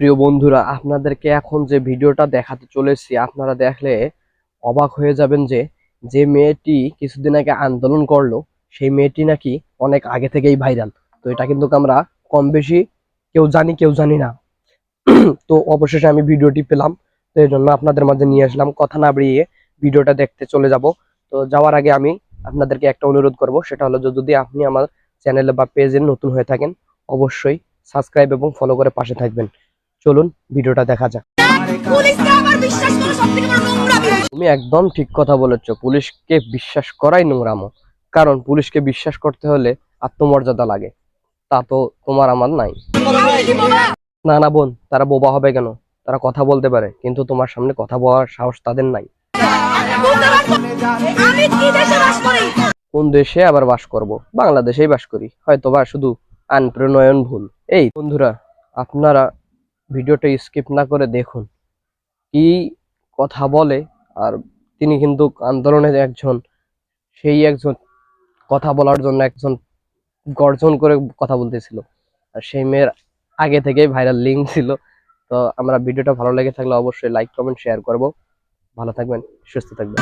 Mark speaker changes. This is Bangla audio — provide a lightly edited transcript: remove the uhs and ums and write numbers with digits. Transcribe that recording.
Speaker 1: প্রিয় বন্ধুরা, আপনাদেরকে এখন যে ভিডিওটা দেখাতে চলেছি আপনারা দেখলে অবাক হয়ে যাবেন যে যে মেয়েটি কিছুদিন আগে আন্দোলন করলো সেই মেয়েটি নাকি অনেক আগে থেকেই ভাইরাল। তো এটা কিন্তু আমরা কম বেশি কেউ জানি কেউ জানি না। তো অবশেষে আমি ভিডিওটি পেলাম, তো এই জন্য আপনাদের মাঝে নিয়ে আসলাম। কথা না বাড়িয়ে ভিডিওটা দেখতে চলে যাব। তো যাওয়ার আগে আমি আপনাদেরকে একটা অনুরোধ করব, সেটা হলো যে যদি আপনি আমার চ্যানেলে বা পেজে নতুন হয়ে থাকেন অবশ্যই সাবস্ক্রাইব এবং ফলো করে পাশে থাকবেন। চলুন ভিডিওটা দেখা যাক। তুমি একদম ঠিক কথা বলেছো, পুলিশকে বিশ্বাস করাই নোংরামো। কারণ পুলিশকে বিশ্বাস করতে হলে আত্মমর্যাদা লাগে, তা তো তোমার আমার নাই। না না বোন, তারা বোবা হবে কেন? তারা কথা বলতে পারে, কিন্তু তোমার সামনে কথা বলার সাহস তাদের নাই। কোন দেশে আবার বাস করব? বাংলাদেশেই বাস করি, হয়তো বা শুধু আনপ্রণয়ন ভুল। এই বন্ধুরা, আপনারা ভিডিওটা স্কিপ না করে দেখুন কি কথা বলে। আর তিনি কিন্তু আন্দোলনের একজন, সেই একজন কথা বলার জন্য একজন গর্জন করে কথা বলতেছিল। আর সেই মেয়ের আগে থেকেই ভাইরাল লিঙ্ক ছিল। তো আমরা ভিডিওটা ভালো লেগে থাকলে অবশ্যই লাইক কমেন্ট শেয়ার করব। ভালো থাকবেন, সুস্থ থাকবেন।